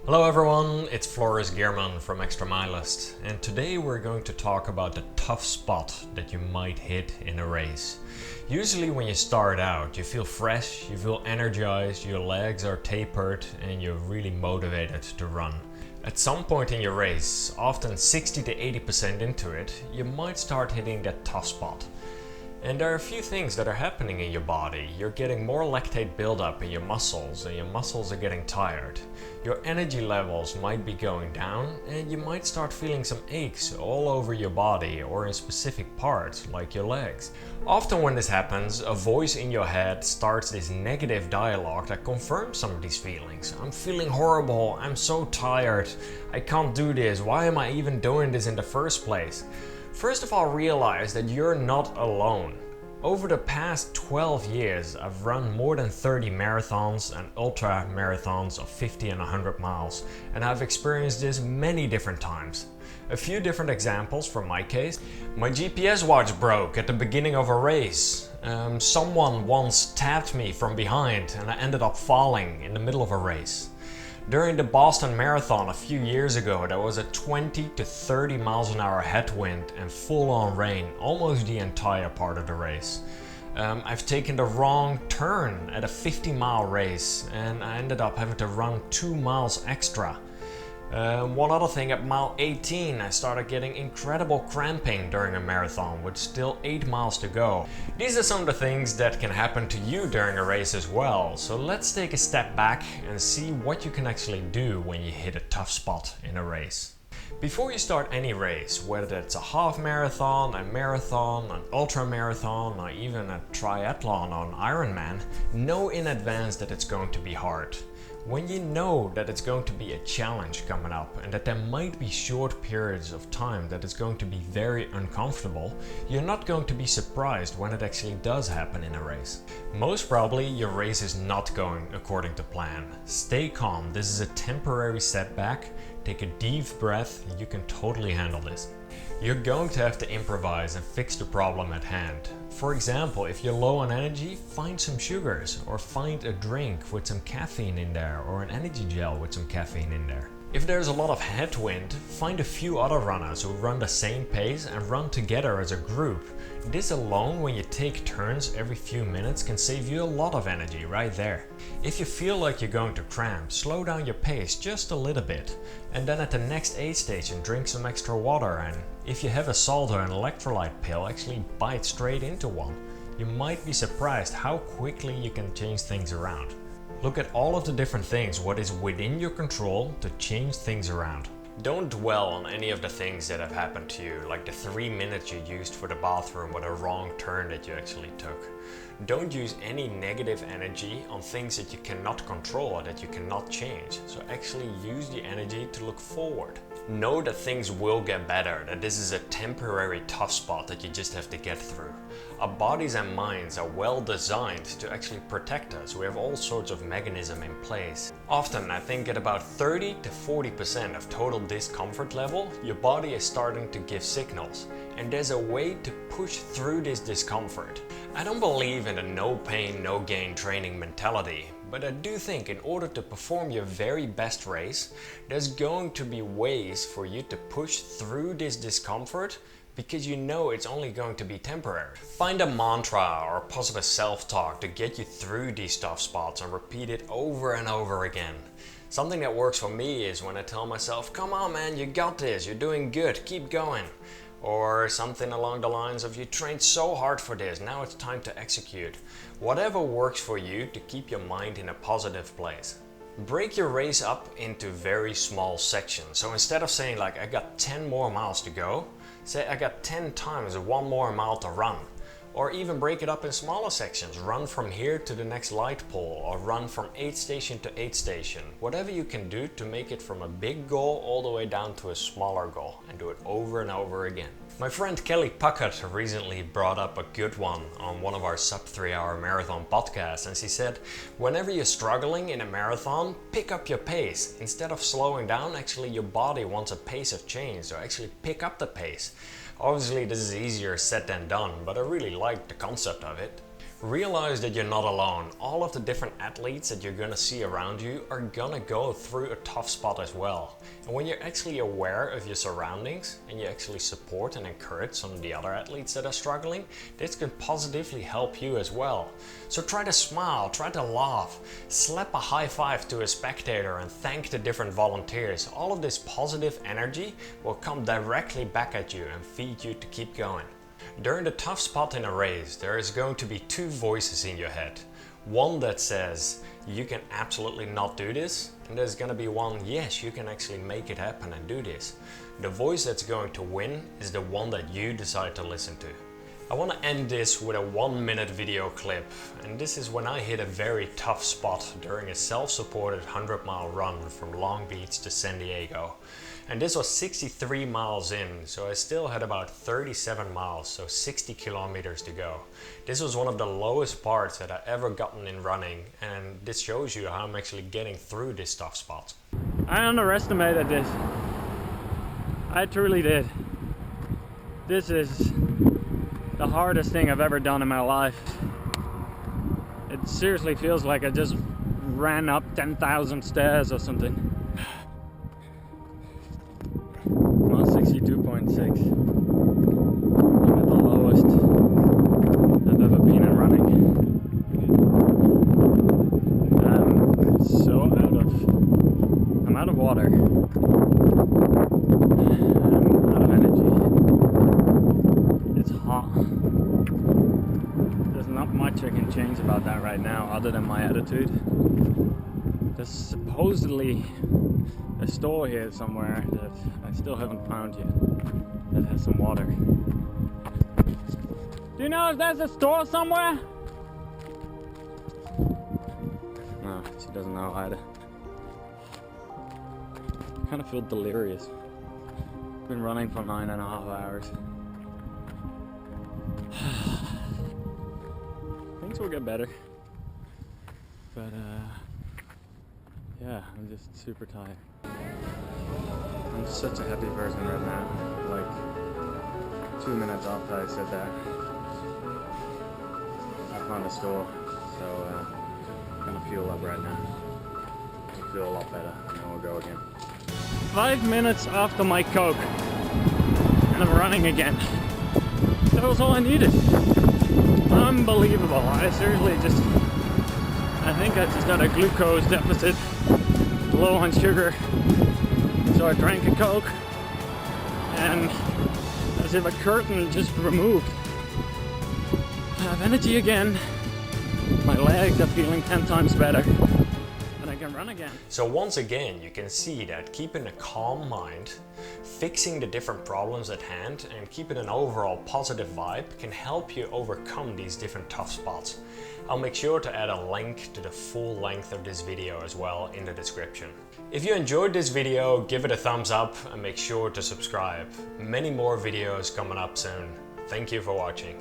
Hello everyone, it's Floris Gierman from Extra Milist, and today we're going to talk about the tough spot that you might hit in a race. Usually when you start out, you feel fresh, you feel energized, your legs are tapered and you're really motivated to run. At some point in your race, often 60 to 80% into it, you might start hitting that tough spot. And there are a few things that are happening in your body. You're getting more lactate buildup in your muscles and your muscles are getting tired. Your energy levels might be going down and you might start feeling some aches all over your body or in specific parts like your legs. Often when this happens, a voice in your head starts this negative dialogue that confirms some of these feelings. I'm feeling horrible, I'm so tired, I can't do this, why am I even doing this in the first place? First of all, realize that you're not alone. Over the past 12 years, I've run more than 30 marathons and ultra marathons of 50 and 100 miles, and I've experienced this many different times. A few different examples from my case. My GPS watch broke at the beginning of a race. Someone once tapped me from behind and I ended up falling in the middle of a race. During the Boston Marathon a few years ago, there was a 20 to 30 miles an hour headwind and full-on rain almost the entire part of the race. I've taken the wrong turn at a 50-mile race and I ended up having to run 2 miles extra. One other thing, at mile 18 I started getting incredible cramping during a marathon with still 8 miles to go. These are some of the things that can happen to you during a race as well, so let's take a step back and see what you can actually do when you hit a tough spot in a race. Before you start any race, whether it's a half marathon, an ultra marathon, or even a triathlon or an Ironman, know in advance that it's going to be hard. When you know that it's going to be a challenge coming up and that there might be short periods of time that it's going to be very uncomfortable, you're not going to be surprised when it actually does happen in a race. Most probably your race is not going according to plan. Stay calm, this is a temporary setback. Take a deep breath, you can totally handle this. You're going to have to improvise and fix the problem at hand. For example, if you're low on energy, find some sugars or find a drink with some caffeine in there or an energy gel with some caffeine in there. If there's a lot of headwind, find a few other runners who run the same pace and run together as a group. This alone, when you take turns every few minutes, can save you a lot of energy right there. If you feel like you're going to cramp, slow down your pace just a little bit. And then at the next aid station, drink some extra water, and if you have a salt or an electrolyte pill, actually bite straight into one. You might be surprised how quickly you can change things around. Look at all of the different things, what is within your control to change things around. Don't dwell on any of the things that have happened to you, like the 3 minutes you used for the bathroom or the wrong turn that you actually took. Don't use any negative energy on things that you cannot control or that you cannot change. So actually use the energy to look forward. Know that things will get better, that this is a temporary tough spot that you just have to get through. Our bodies and minds are well designed to actually protect us. We have all sorts of mechanisms in place. Often, I think at about 30 to 40% of total discomfort level, your body is starting to give signals. And there's a way to push through this discomfort. I don't believe in a no pain, no gain training mentality. But I do think in order to perform your very best race, there's going to be ways for you to push through this discomfort because you know it's only going to be temporary. Find a mantra or positive self-talk to get you through these tough spots and repeat it over and over again. Something that works for me is when I tell myself, come on man, you got this, you're doing good, keep going. Or something along the lines of, you trained so hard for this, now it's time to execute. Whatever works for you to keep your mind in a positive place. Break your race up into very small sections. So instead of saying like, I got 10 more miles to go, say I got 10 times 1 more mile to run. Or even break it up in smaller sections. Run from here to the next light pole, or run from aid station to aid station. Whatever you can do to make it from a big goal all the way down to a smaller goal, and do it over and over again. My friend Kelly Puckett recently brought up a good one on one of our sub 3-hour marathon podcasts, and she said, whenever you're struggling in a marathon, pick up your pace. Instead of slowing down, actually your body wants a pace of change, so actually pick up the pace. Obviously this is easier said than done, but I really like the concept of it. Realize that you're not alone. All of the different athletes that you're gonna see around you are gonna go through a tough spot as well. And when you're actually aware of your surroundings and you actually support and encourage some of the other athletes that are struggling, this can positively help you as well. So try to smile, try to laugh, slap a high five to a spectator and thank the different volunteers. All of this positive energy will come directly back at you and feed you to keep going. During the tough spot in a race, there is going to be two voices in your head. One that says, you can absolutely not do this, and there's gonna be one, yes, you can actually make it happen and do this. The voice that's going to win is the one that you decide to listen to. I want to end this with a 1-minute video clip, and this is when I hit a very tough spot during a self-supported 100-mile run from Long Beach to San Diego. And this was 63 miles in, so I still had about 37 miles, so 60 kilometers to go. This was one of the lowest parts that I ever gotten in running, and this shows you how I'm actually getting through this tough spot. I underestimated this. I truly did. This is the hardest thing I've ever done in my life. It seriously feels like I just ran up 10,000 stairs or something. I'm on 62.6. I'm at the lowest I've ever been in running. I'm out of water. I'm out of energy. It's hot. There's not much I can change about that right now other than my attitude. There's supposedly a store here somewhere that I still haven't found yet that has some water. Do you know if there's a store somewhere? No, she doesn't know either. I kind of feel delirious. Been running for 9.5 hours. Things will get better. But yeah, I'm just super tired. I'm such a happy person right now. Like 2 minutes after I said that, I found a store, so I'm gonna fuel up right now. I'll feel a lot better, and then we'll go again. 5 minutes after my Coke, and I'm running again. That was all I needed. Unbelievable. I think I just got a glucose deficit, low on sugar. So I drank a Coke, and as if a curtain just removed, I have energy again. My legs are feeling 10 times better, and I can run again. So once again, you can see that keeping a calm mind, fixing the different problems at hand, and keeping an overall positive vibe can help you overcome these different tough spots. I'll make sure to add a link to the full length of this video as well in the description. If you enjoyed this video, give it a thumbs up and make sure to subscribe. Many more videos coming up soon. Thank you for watching.